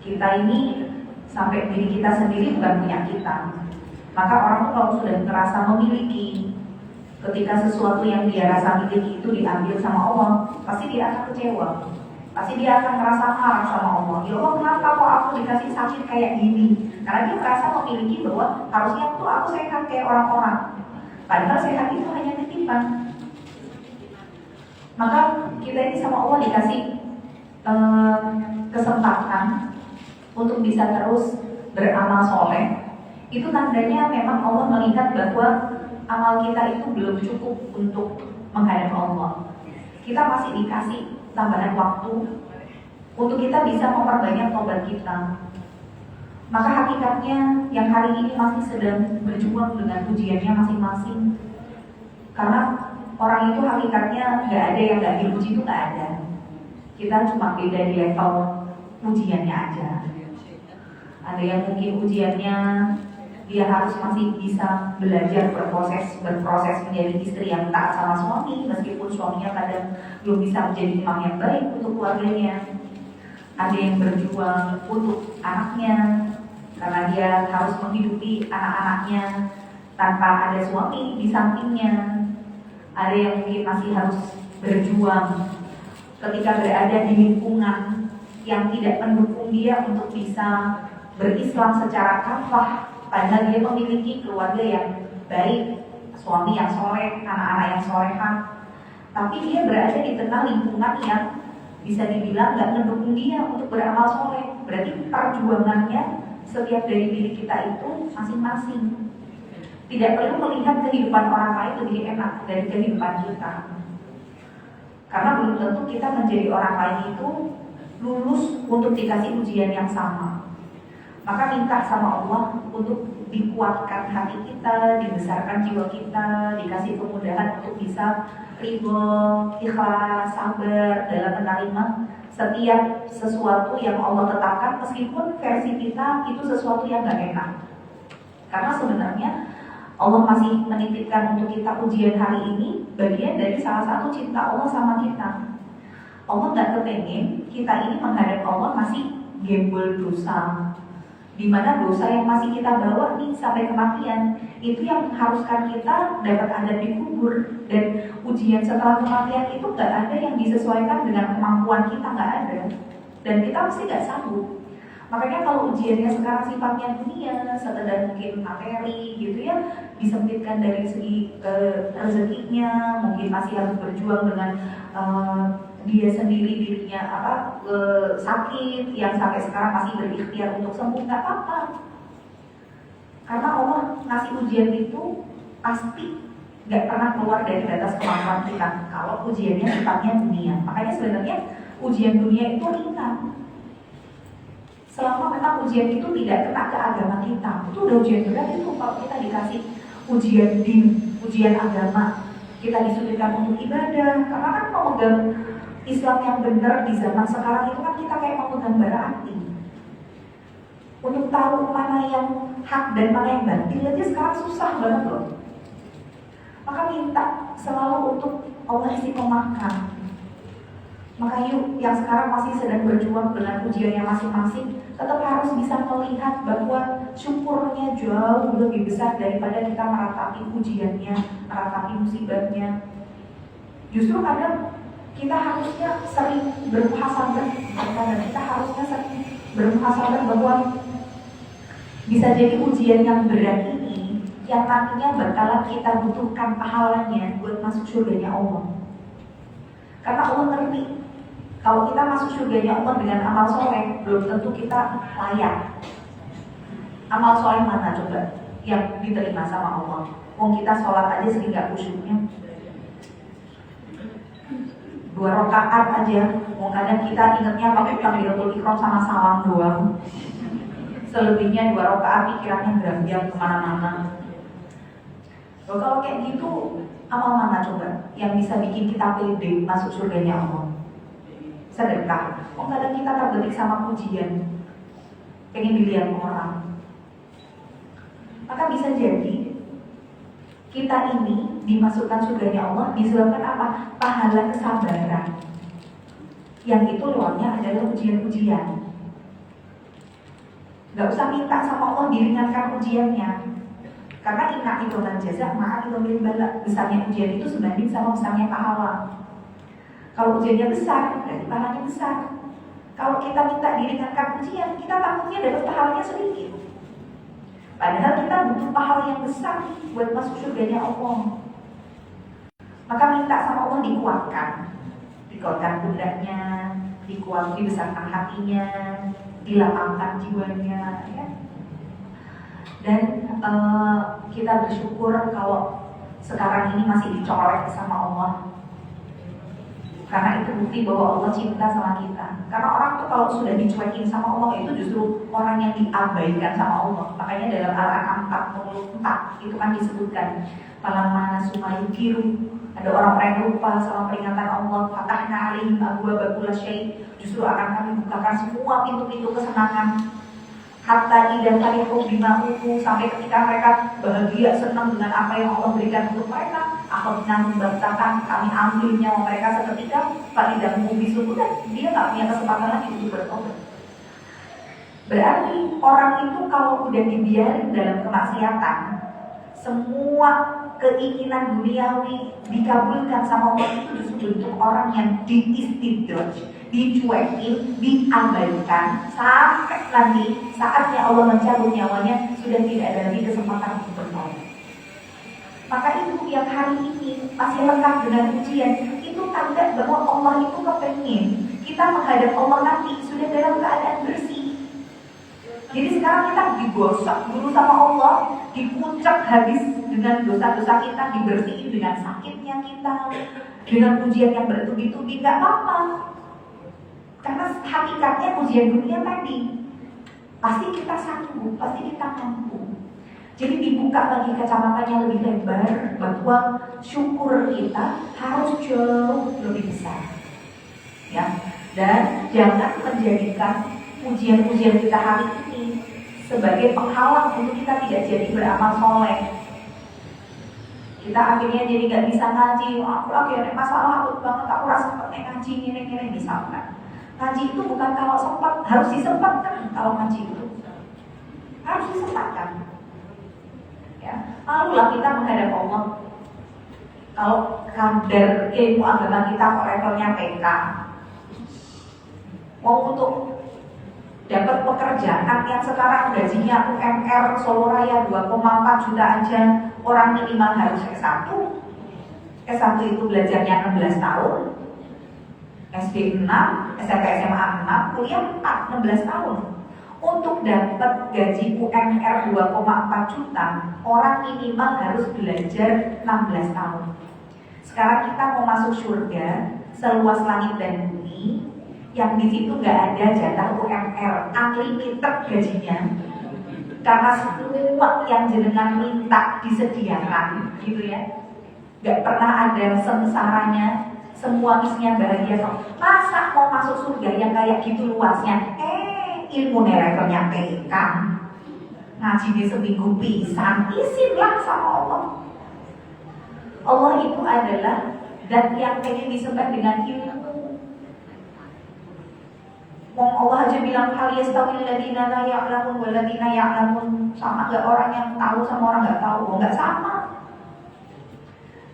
Kita ini sampai diri kita sendiri bukan punya kita. Maka orang tuh kalau sudah merasa memiliki, ketika sesuatu yang dia rasa miliki itu diambil sama Allah, pasti dia akan kecewa. Pasti dia akan merasa marah sama Allah. Ya Allah, kenapa kok aku dikasih sakit kayak gini? Karena dia merasa memiliki bahwa harusnya tuh aku sehat kayak orang-orang. Padahal sehat itu hanya titipan. Maka kita ini sama Allah dikasih kesempatan untuk bisa terus beramal soleh. Itu tandanya memang Allah melihat bahwa amal kita itu belum cukup untuk menghadap Allah. Kita masih dikasih tambahan waktu untuk kita bisa memperbanyak tobat kita. Maka hakikatnya yang hari ini masih sedang berjuang dengan ujiannya masing-masing. Karena orang itu hakikatnya nggak ada yang nggak diuji, itu nggak ada. Kita cuma beda di level ujiannya aja. Ada yang mungkin ujiannya dia harus masih bisa belajar berproses menjadi istri yang taat sama suami, meskipun suaminya kadang belum bisa menjadi imam yang baik untuk keluarganya. Ada yang berjuang untuk anaknya karena dia harus menghidupi anak-anaknya tanpa ada suami di sampingnya. Ada yang mungkin masih harus berjuang ketika berada di lingkungan yang tidak mendukung dia untuk bisa berislam secara kafah, padahal dia memiliki keluarga yang baik, suami yang soleh, anak-anak yang solehah, tapi dia berada di tengah lingkungan yang bisa dibilang gak mendukung dia untuk beramal soleh. Berarti perjuangannya setiap dari diri kita itu masing-masing. Tidak perlu melihat kehidupan orang lain lebih enak dari kehidupan kita, karena belum tentu kita menjadi orang lain itu lulus untuk dikasih ujian yang sama. Maka minta sama Allah untuk dikuatkan hati kita, dibesarkan jiwa kita, dikasih kemudahan untuk bisa ridho, ikhlas, sabar dalam menerima setiap sesuatu yang Allah tetapkan, meskipun versi kita itu sesuatu yang gak enak. Karena sebenarnya Allah masih menitipkan untuk kita ujian hari ini bagian dari salah satu cinta Allah sama kita. Allah gak kepengen kita ini menghadap Allah masih gembul dosa, dimana dosa yang masih kita bawa nih sampai kematian, itu yang mengharuskan kita dapat ada di kubur. Dan ujian setelah kematian itu gak ada yang disesuaikan dengan kemampuan kita, gak ada. Dan kita pasti gak sanggup. Makanya kalau ujiannya sekarang sifatnya dunia, sekedar mungkin materi gitu ya, disempitkan dari segi rezekinya, mungkin masih harus berjuang dengan dia sendiri dirinya sakit, yang sampai sekarang masih berikhtiar untuk sembuh, nggak apa-apa. Karena Allah ngasih ujian itu pasti nggak pernah keluar dari batas kemampuan kita. Kalau ujiannya sifatnya dunia, makanya sebenarnya ujian dunia itu ringan. Selama memang ujian itu tidak kena ke agama kita, itu udah ujian berat itu. Kalau kita dikasih ujian din, ujian agama, kita disulitan untuk ibadah. Karena kan memegang Islam yang benar di zaman sekarang itu kan kita kayak memegang bara api. Untuk tahu mana yang hak dan mana yang batil aja sekarang susah banget loh. Maka minta selalu untuk Allah istiqomahkan. Maka yuk yang sekarang masih sedang berjuang dengan ujiannya masing-masing, tetap harus bisa melihat bahwa syukurnya jauh lebih besar daripada kita meratapi ujiannya, meratapi musibahnya. Justru kadang kita harusnya sering bermuhasabah, dan kita harusnya sering bermuhasabah bahwa bisa jadi ujian yang berat ini yang nantinya bakalan kita butuhkan pahalanya buat masuk surganya Allah. Karena Allah ngerti kalau kita masuk surganya Allah dengan amal soleh, belum tentu kita layak. Amal soleh mana coba yang diterima sama Allah? Wong kita sholat aja sering gak khusyuknya. 2 rakaat aja, wong kadang kita ingetnya pakai takbiratul ihram sama salam doang. Selebihnya 2 rakaat pikirannya geram-geram kemana-mana. Kalau kayak gitu, amal mana coba yang bisa bikin kita pede masuk surganya Allah? Sedekah. Kadang kita terbetik sama pujian, pengen dilihat orang. Maka bisa jadi kita ini dimasukkan surganya Allah disebabkan apa? Pahala kesabaran. Yang itu luarnya adalah ujian-ujian. Nggak usah minta sama Allah diringankan ujiannya. Karena inna itu jaza ma'a itu bala. Besarnya ujian itu sebanding sama besarnya pahala. Kalau ujiannya besar, berarti pahalanya besar. Kalau kita minta diringankan ujian, kita takutnya dapat pahalanya sedikit. Padahal kita butuh pahala yang besar buat masuk surganya Allah. Maka minta sama Allah dikuatkan pundaknya, dibesarkan hatinya, dilapangkan jiwanya, ya. Dan kita bersyukur kalau sekarang ini masih dicolek sama Allah. Karena itu bukti bahwa Allah cinta sama kita. Karena orang tuh kalau sudah dicuekin sama Allah itu justru orang yang diabaikan sama Allah. Makanya dalam Al-An'am 44 itu kan disebutkan falamma sumayukiru, ada orang-orang yang lupa sama peringatan Allah, fatahna alaihim abwaaba kulli syai', justru akan kami bukakan semua pintu-pintu kesenangan. Hatta idza farihu bima utu, sampai ketika mereka bahagia senang dengan apa yang Allah berikan untuk mereka, akhadna membaktakan, kami ambil nyawa mereka seketika. Faidah mubisu, dan dia nggak punya kesempatan lagi untuk bertobat. Berarti orang itu kalau udah dibiarin dalam kemaksiatan, semua keinginan duniawi dikabulkan sama Allah, itu justru bentuk orang yang diistidraj, dicuekin, diabaikan, sampai nanti saatnya Allah mencabut nyawanya sudah tidak ada lagi kesempatan untuk bertobat. Maka itu yang hari ini masih lengkap dengan ujian, itu tanda bahwa Allah itu kepengen kita menghadap Allah nanti sudah dalam keadaan bersih. Jadi sekarang kita digosok dulu sama Allah, dikucek habis dengan dosa-dosa kita, dibersihin dengan sakitnya kita, dengan ujian yang bertubi-tubi, nggak apa-apa. Karena hakikatnya ujian dunia tadi, pasti kita sanggup, pasti kita mampu. Jadi dibuka lagi kacamatanya lebih lebar, bahwa syukur kita harus jauh lebih besar, ya. Dan jangan menjadikan ujian-ujian kita hari ini sebagai penghalang untuk kita tidak jadi beramal soleh. Kita akhirnya jadi nggak bisa ngaji. Aku lagi ada masalah aku banget, aku rasa pengen ngaji ini misalkan. Ngaji itu bukan kalau sempat, harus disempatkan. Kalau ngaji itu harus disempatkan. Ya, malulah kita menghadap Allah. Kalau kadar ilmu agama kita kok levelnya PK, mau untuk dapat pekerjaan yang sekarang gajinya UMR Solo Raya 2,4 juta aja, orang minimal harus S1. S1 itu belajarnya 16 tahun, SD 6, SMP SMA 6, kuliah 4, 16 tahun. Untuk dapat gaji UMR 2,4 juta, orang minimal harus belajar 16 tahun. Sekarang kita mau masuk surga seluas langit dan bumi, yang di situ nggak ada jatah UMR, unlimited gajinya. Karena semua yang jenengan minta disediakan, gitu ya. Nggak pernah ada sengsaranya, semua isinya bahagia. Masa mau masuk surga yang kayak gitu luasnya? Ilmu levelnya PK, ngaji di seminggu pisan, izinlah sama Allah. Allah itu adalah zat yang pengen disembah dengan ilmu. Allah aja bilang hal yastawil ladzina la ya'lamun wal ladzina ya'lamun, sama enggak orang yang tahu sama orang enggak tahu? Oh, enggak sama.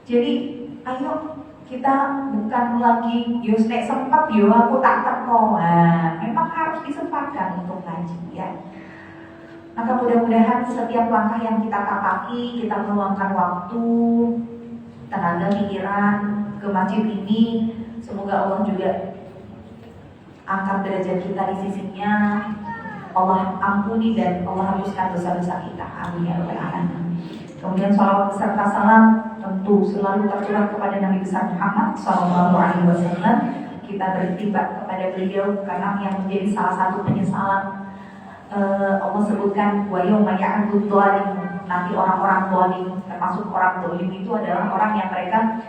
Jadi ayo kita bukan lagi yo nek sempat yo aku tak teko. Memang harus disempatkan untuk ngaji, ya. Maka mudah-mudahan setiap langkah yang kita tapaki, kita meluangkan waktu, tenaga, pikiran ke masjid ini, semoga Allah juga angkat derajat kita di sisinya, Allah ampuni dan Allah hapuskan dosa-dosa kita. Amin ya rabbal alamin. Kemudian salawat beserta salam tentu selalu tercurah kepada Nabi besar Muhammad SAW. Kita bertiba kepada beliau karena yang menjadi salah satu penyesalan Allah sebutkan wa yauma ya'budu dzalimun, nanti orang-orang zalim, termasuk orang zalim itu adalah orang yang mereka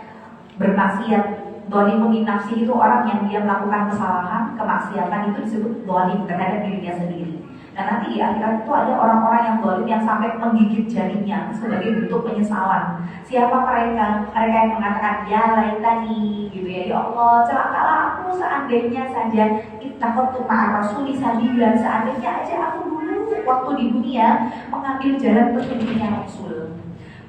bermaksiat. Dzalimun li nafsi itu orang yang dia melakukan kesalahan, kemaksiatan, itu disebut zalim terhadap dirinya sendiri. Dan nanti di akhirat itu ada orang-orang yang zalim yang sampai menggigit jarinya sebagai bentuk penyesalan. Siapa mereka? Mereka yang mengatakan ya laitani, gitu ya, ya Allah celakalah aku seandainya saja ittaqattu ma'a rasuli sabila, seandainya aja aku dulu waktu di dunia mengambil jalan petunjuknya Rasul.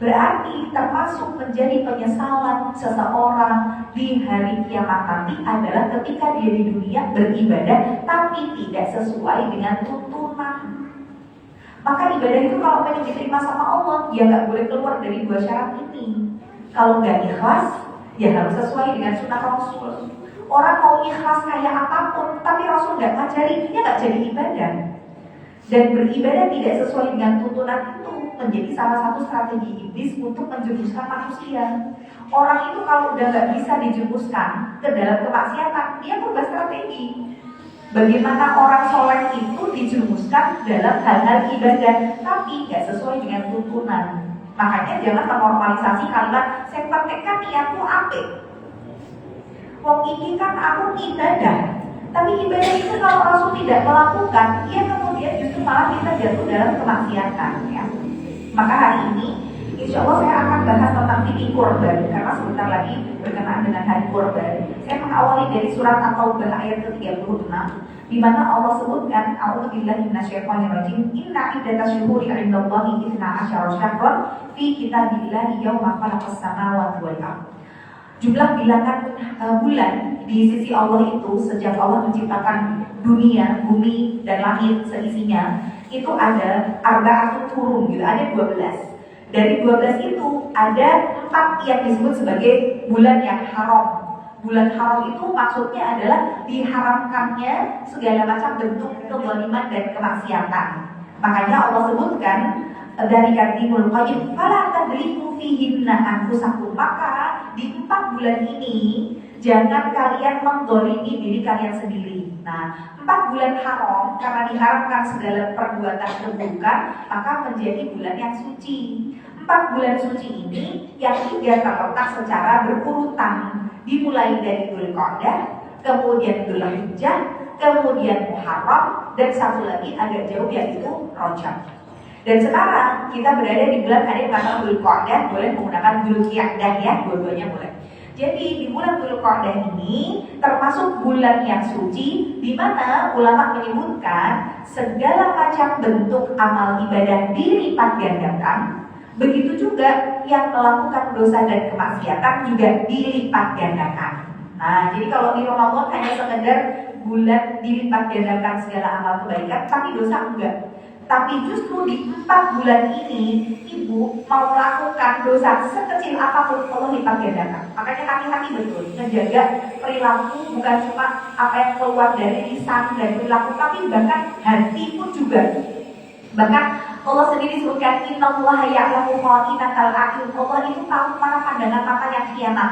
Berarti termasuk menjadi penyesalan seseorang di hari kiamat nanti adalah ketika dia di dunia beribadah tapi tidak sesuai dengan tuntunan. Maka ibadah itu kalau pengen diterima sama Allah, ya nggak boleh keluar dari dua syarat ini. Kalau nggak ikhlas, ya harus sesuai dengan sunnah Rasul. Orang mau ikhlas kayak apapun, tapi Rasul nggak ngajari, dia nggak jadi ibadah. Dan beribadah tidak sesuai dengan tuntunan itu menjadi salah satu strategi iblis untuk menjerumuskan manusia. Orang itu kalau udah nggak bisa dijerumuskan ke dalam kemaksiatan, dia berubah strategi. Bagaimana orang soleh itu dijerumuskan dalam hal-hal ibadah, tapi nggak sesuai dengan tuntunan. Makanya jangan menormalisasi kalimat saya praktekkan niatku apik. Wong iki kan aku ibadah, tapi ibadah itu kalau Rasul tidak melakukan, ia kemudian justru malah kita jatuh dalam kemaksiatan ya. Maka hari ini insya Allah saya akan bahas tentang fikih kurban, karena sebentar lagi berkenaan dengan hari kurban. Saya mengawali dari surat At-Taubah ayat ke-36, di mana Allah sebutkan a'udzubillahi minasyaitonirrajim, inna iddatash syuhuri 'indallahi 12 syahran fi kitabillahi yauma khalaqas samawati wal ardh. Jumlah bilangan bulan di sisi Allah itu sejak Allah menciptakan dunia, bumi, dan langit seisinya itu ada arba'atun hurum gitu, ada 12. Dari 12 itu ada 4 yang disebut sebagai bulan yang haram. Bulan haram itu maksudnya adalah diharamkannya segala macam bentuk kezaliman dan kemaksiatan. Makanya Allah sebutkan dari Karimul Qayyim, fala tadliku fihinna anfusakum, maka di 4 bulan ini jangan kalian menggolimi diri kalian sendiri. Nah, 4 bulan haram karena diharamkan segala perbuatan keburukan, maka menjadi bulan yang suci. 4 bulan suci ini yang 3 terletak secara berurutan, dimulai dari Dzulqa'dah, kemudian Dzulhijjah, kemudian Muharram, dan satu lagi agak jauh yaitu Rajab. Dan sekarang kita berada di bulan, ada yang mengatakan Dzulqa'dah, boleh menggunakan Dzulqa'dah ya, dua-duanya boleh. Jadi di bulan Dzulqa'dah ini termasuk bulan yang suci, di mana ulama menyebutkan segala macam bentuk amal ibadah dilipat gandakan. Begitu juga yang melakukan dosa dan kemaksiatan juga dilipat gandakan. Nah, jadi kalau di Ramadan hanya sekedar bulan dilipat gandakan segala amal kebaikan, tapi dosa enggak. Tapi justru di 4 bulan ini, ibu mau melakukan dosa sekecil apapun, Allah lipat gandakan. Makanya hati-hati betul, menjaga perilaku bukan cuma apa yang keluar dari lisan dan perilaku, tapi bahkan hati pun juga. Bahkan Allah sendiri sebutkan, innallaha ya'lamu kha'inatal a'yun. Allah itu tahu mana pandangan mata yang khianat.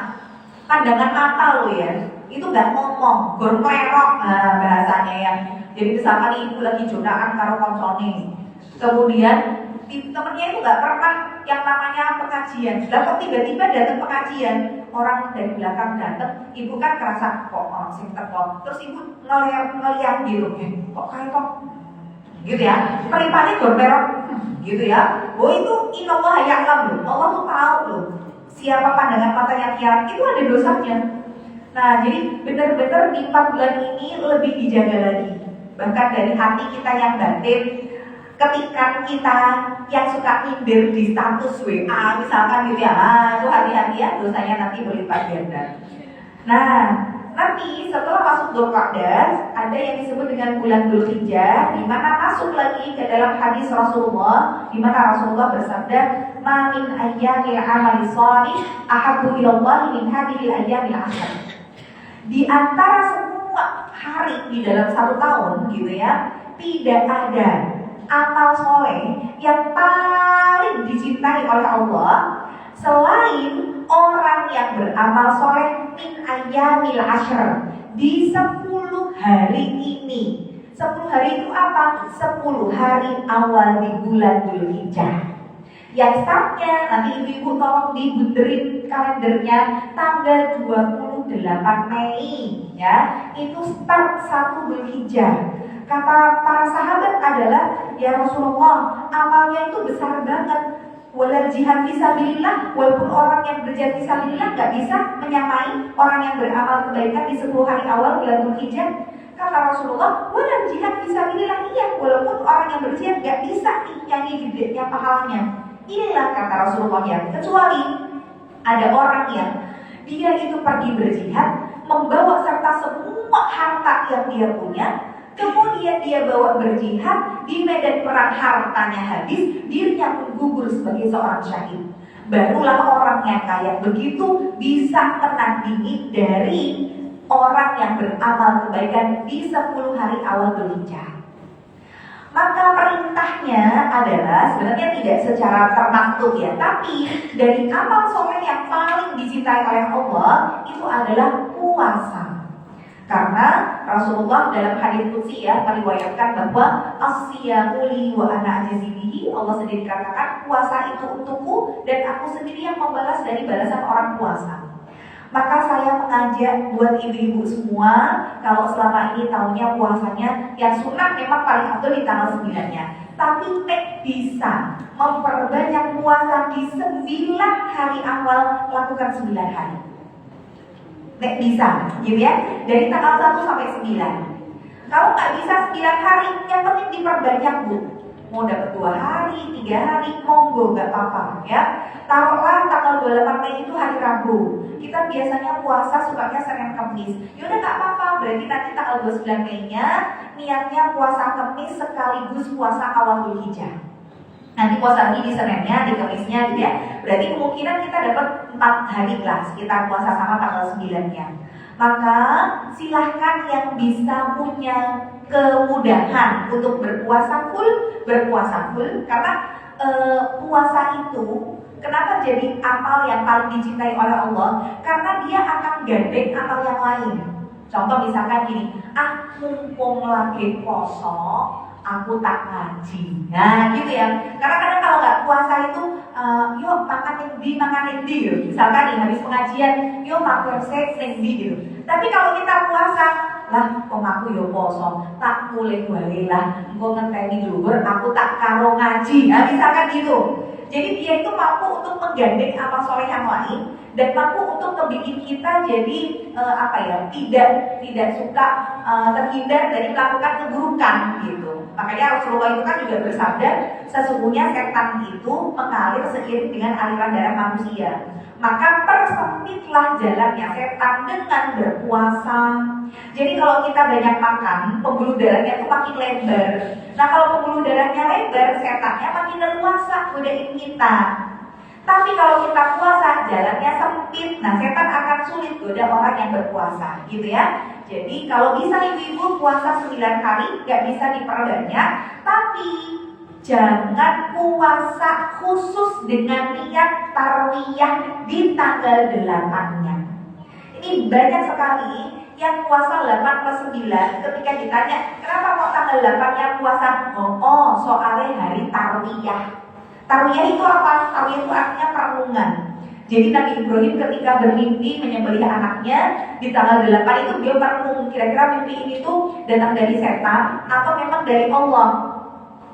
Pandangan mata lo ya, itu gak ngomong, bermerok, nah bahasanya ya. Jadi misalkan ibu lagi jodohan karo koncone, kemudian temennya itu gak pernah yang namanya pengajian. Lah kok tiba-tiba datang pengajian, orang dari belakang datang, ibu kan kerasa kok orang sing teko, terus ibu ngeliat gitu, kok kayak kok gitu ya, peripannya bermerok gitu ya. Oh itu innallaha ya'lamu, Allah tuh tahu loh siapa pandangan mata yang khianat, itu ada dosanya. Nah jadi benar-benar di 4 bulan ini lebih dijaga lagi. Bahkan dari hati kita yang batin, ketika kita yang suka nyindir di status WA misalkan gitu ya, itu hati-hati ya, dosanya nanti berlipat ganda. Nah nanti setelah masuk Dzulqa'dah ada yang disebut dengan bulan Dzulhijjah, di mana masuk lagi ke dalam hadis Rasulullah, di mana Rasulullah bersabda, "Ma min ayyamil amali shalih ahabbu ila Allah min hadhil ayyamil ashr." Di antara semua hari di dalam 1 tahun gitu ya, tidak ada amal soleh yang paling dicintai oleh Allah selain orang yang beramal soleh min ayyamil ashr, di 10 hari ini. 10 hari itu apa? 10 hari awal di bulan Dzulhijjah. Yang startnya, nanti ibu-ibu tolong dibunderin kalendernya, tanggal 28 Mei ya, itu start 1 Dzulhijjah. Kata para sahabat adalah, ya Rasulullah, amalnya itu besar banget. Walal jihad fisabilillah, walaupun orang yang berjihad fisabilillah gak bisa menyamai orang yang beramal kebaikan di 10 hari awal bulan Dzulhijjah. Kata Rasulullah, walal jihad fisabilillah, iya, walaupun orang yang berjihad gak bisa nyanyi gedenya pahalanya. Inilah kata Rasulullah ya, kecuali ada orang yang dia itu pergi berjihad, membawa serta semua harta yang dia punya, kemudian dia bawa berjihad, di medan perang hartanya habis, dirinya pun gugur sebagai seorang syahid. Barulah orang yang kayak begitu bisa menandingi dari orang yang beramal kebaikan di 10 hari awal Dzulhijjah. Maka perintahnya adalah sebenarnya tidak secara termaktub ya, tapi dari amal soleh yang paling dicintai oleh Allah itu adalah puasa. Karena Rasulullah dalam hadis qudsi ya meriwayatkan bahwa as-siyamu li wa ana ajzi bihi. Allah sendiri katakan puasa itu untukku dan aku sendiri yang membalas dari balasan orang puasa. Maka saya mengajak buat ibu-ibu semua, kalau selama ini tahunya puasanya yang sunat memang paling afdal di tanggal 9-nya. Tapi nek bisa memperbanyak puasa di 9 hari awal, lakukan 9 hari. Nek bisa, gitu ya, dari tanggal 1 sampai 9. Kalau nggak bisa 9 hari, yang penting diperbanyak bu. Mau dapat 2 hari, 3 hari, monggo nggak apa-apa ya. Taruhlah tanggal 28 Mei itu hari Rabu. Kita biasanya puasa sukanya Senin Kamis. Yaudah nggak apa-apa, berarti nanti tanggal 29 Mei-nya niatnya puasa Kamis sekaligus puasa awal Dzulhijjah. Nanti puasa lagi di Seninnya, di Kamisnya gitu ya. Berarti kemungkinan kita dapat 4 hari lah sekitar puasa sama tanggal 9-nya. Maka silahkan yang bisa punya kemudahan untuk berpuasa full, karena puasa itu kenapa jadi amal yang paling dicintai oleh Allah? Karena dia akan gandeng amal yang lain. Contoh misalkan gini, mumpung lagi poso, aku tak ngaji. Nah gitu ya. Karena kadang kalau nggak puasa itu, yuk makan indi gitu. Misalkan nih habis pengajian, yuk makan indi gitu. Tapi kalau kita puasa, lah kok aku yo poso, tak boleh lah, engko ngenteni dhuwur, aku tak karo ngaji. Nah misalkan gitu. Jadi dia itu mampu untuk menggandeng amal soleh yang lain dan mampu untuk membuat kita jadi tidak suka terhindar dari melakukan keburukan gitu. Makanya Rasulullah itu kan juga bersabda, sesungguhnya setan itu mengalir seiring dengan aliran darah manusia. Maka persempitlah jalannya setan dengan berpuasa. Jadi kalau kita banyak makan, pembuluh darahnya itu makin lebar. Nah kalau pembuluh darahnya lebar, setannya makin leluasa godain kita. Tapi kalau kita puasa, jalannya sempit. Nah setan akan sulit goda orang yang berpuasa, gitu ya. Jadi kalau bisa ibu-ibu puasa 9 hari, gak bisa diperbanyak, tapi jangan puasa khusus dengan niat tarwiyah di tanggal 8-nya. Ini banyak sekali yang puasa 8 plus 9 ketika ditanya, kenapa kok tanggal 8-nya puasa? Oh, soalnya hari tarwiyah. Tarwiyah itu apa? Tarwiyah itu artinya perenungan. Jadi Nabi Ibrahim ketika bermimpi menyembelih anaknya di tanggal 8 itu dia merenung, kira-kira mimpi ini tuh datang dari setan atau memang dari Allah.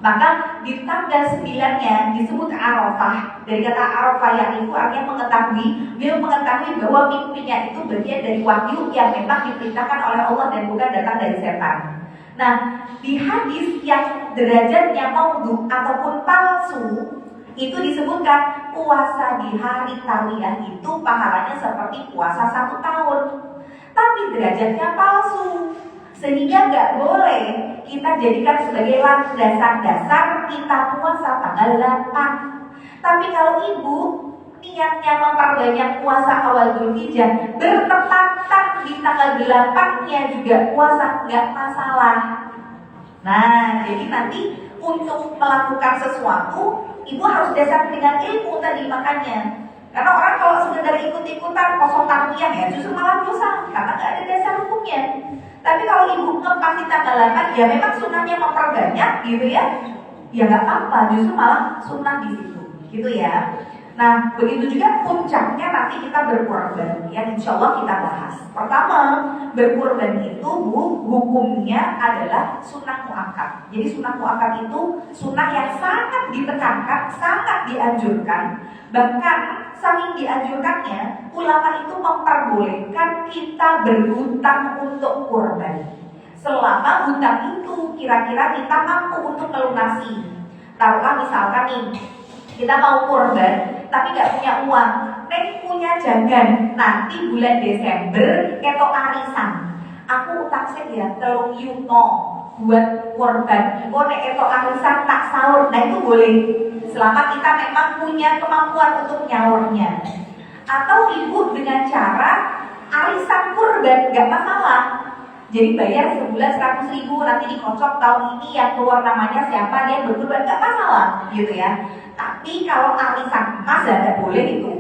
Maka di tanggal 9-nya disebut Arafah. Dari kata Arafah yang itu artinya mengetahui. Dia mengetahui bahwa mimpinya itu bagian dari wahyu yang memang diperintahkan oleh Allah dan bukan datang dari setan. Nah, di hadis yang derajatnya maudhu ataupun palsu itu disebutkan puasa di hari tarwiyah itu pahalanya seperti puasa 1 tahun. Tapi derajatnya palsu, sehingga nggak boleh kita jadikan sebagai landasan dasar kita puasa tanggal 8. Tapi kalau ibu niatnya memperbanyak puasa awal Dzulhijjah, bertepatan di tanggal 8-nya juga puasa, nggak masalah. Nah, jadi nanti untuk melakukan sesuatu, ibu harus dasar dengan ilmu tadi makanya. Karena orang kalau sekedar ikut-ikutan kosong tarwiyah ya justru malah dosa karena nggak ada dasar hukumnya. Tapi kalau ibu ngepas di tanggal 8, ya memang sunnahnya memperbanyak gitu ya. Ya nggak apa-apa, justru malah sunnah di situ, gitu ya. Nah, begitu juga puncaknya nanti kita berkurban, yang insya Allah kita bahas. Pertama, berkurban itu hukumnya adalah sunnah muakkad. Jadi sunnah muakkad itu sunnah yang sangat ditekankan, sangat dianjurkan. Bahkan saking dianjurkannya, ulama itu memperbolehkan kita berhutang untuk kurban. selama hutang itu kira-kira kita mampu untuk melunasi. Taruhlah misalkan nih, kita mau kurban tapi nggak punya uang, neng punya jagan, nanti bulan Desember ketok arisan, aku utang ya 3 yuto buat kurban, nek ketok arisan tak sahur. Nah itu boleh selama kita memang punya kemampuan untuk nyaurnya. Atau ibu dengan cara arisan kurban nggak masalah, jadi bayar sebulan 100.000, nanti dikocok tahun ini yang keluar namanya siapa, dia berkurban, nggak masalah gitu ya. Tapi kalau arisan emas tidak boleh itu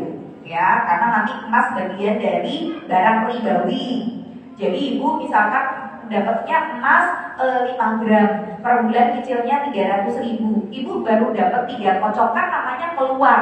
ya, karena nanti emas bagian dari barang ribawi. Jadi ibu misalkan dapatnya emas 5 gram per bulan, cicilnya 300.000, ibu baru dapat 3 kocokan namanya keluar,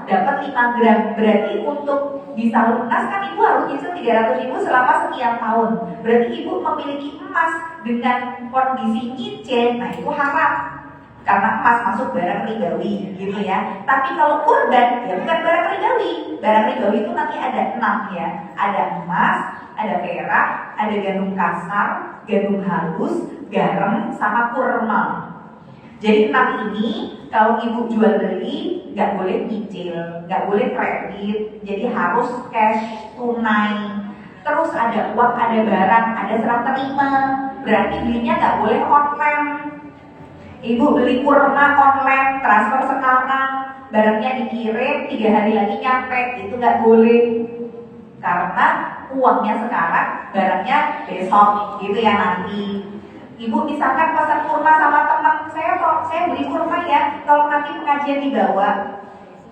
dapat 5 gram, berarti untuk bisa lunas kan ibu harus nyicil 300.000 selama sekian tahun. Berarti ibu memiliki emas dengan kondisi nyicil, nah itu haram karena emas masuk barang ribawi gitu ya. Tapi kalau kurban ya bukan barang ribawi. Barang ribawi itu nanti ada 6 ya, ada emas, ada perak, ada gandum kasar, gandum halus, garam, sama kurma. Jadi 6 ini kalau ibu jual beli nggak boleh nyicil, nggak boleh kredit, jadi harus cash tunai. Terus ada uang, ada barang, ada serah terima. Berarti belinya nggak boleh online. Ibu beli kurma online, transfer sekarang, barangnya dikirim 3 hari lagi nyampe, itu nggak boleh. Karena uangnya sekarang, barangnya besok, gitu ya nanti. Ibu misalkan pesan kurma sama teman, saya beli kurma ya, kalau nanti pengajian dibawa,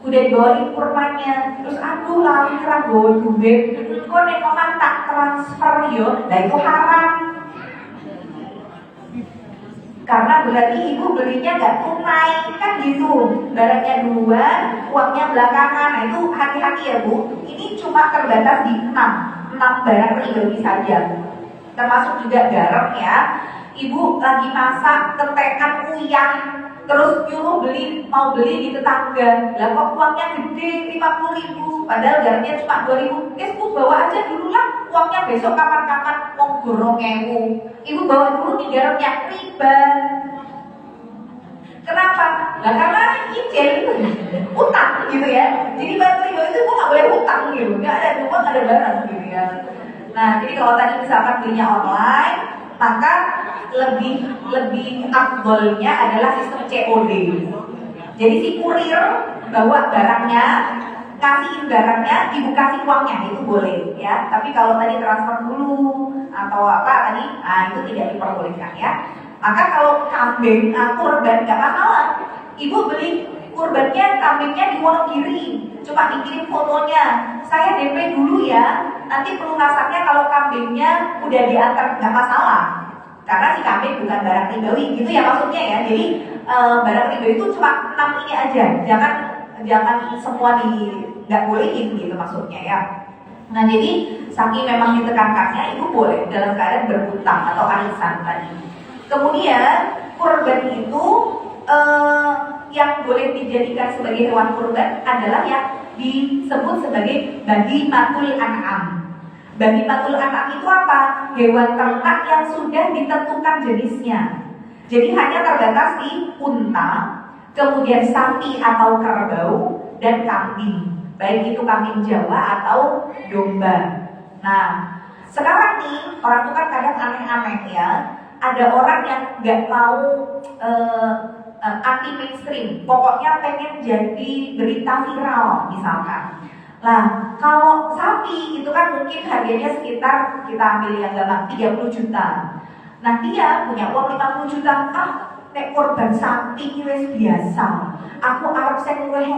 udah dibawain kurmanya, terus aduh lali bawa duit, kok nek oman tak transfer yo, nah itu haram. Karena berarti ibu belinya nggak tunai, kan gitu, barangnya duluan, uangnya belakangan. Nah itu hati-hati ya bu, ini cuma terbatas di 6 barang ribawi saja, termasuk juga garam ya. Ibu lagi masak ketekan uyang, terus nyuruh mau beli di tetangga, lah kok uangnya gede 50.000, padahal garamnya cuma 2.000. Bu bawa aja dulu lah, uangnya besok kapan-kapan, wong gorong ewu. Ibu bawa dulu nih garamnya, riba. Kenapa? Lah karena nyicil, utang gitu ya. Jadi barang riba itu bu nggak boleh utang gitu, nggak ada uang, ada barang gitu ya. Nah jadi kalau tadi misalkan belinya online, maka lebih afdolnya adalah sistem COD. Jadi si kurir bawa barangnya, kasihin barangnya, ibu kasih uangnya, itu boleh ya. Tapi kalau tadi transfer dulu atau apa tadi, nah itu tidak diperbolehkan ya. Maka kalau kambing, kurban nggak masalah. Ibu beli kurbannya, kambingnya di Wonogiri, cuma dikirim fotonya, saya DP dulu ya, nanti pelunasannya kalau kambingnya udah diantar nggak masalah. Karena si kambing bukan barang ribawi, gitu ya maksudnya ya. Jadi barang ribawi itu cuma 6 ini aja, jangan semua nggak bolehin gitu maksudnya ya. Nah jadi saking memang ditekankannya, ibu boleh dalam keadaan berhutang atau arisan tadi. Kemudian kurban itu yang boleh dijadikan sebagai hewan kurban adalah yang disebut sebagai bahimatul an'am. Bahimatul an'am itu apa? Hewan ternak yang sudah ditentukan jenisnya. Jadi hanya terbatas di unta, kemudian sapi atau kerbau, dan kambing. Baik itu kambing Jawa atau domba. Nah, sekarang nih orang tuh kan kadang aneh-aneh ya. Ada orang yang nggak mau anti mainstream, pokoknya pengen jadi berita viral misalkan. Nah, kalau sapi itu kan mungkin harganya sekitar, kita ambil yang gampang 30 juta. Nah, dia punya uang 50 juta. Nek korban sapi wis biasa. Aku arep sing luwih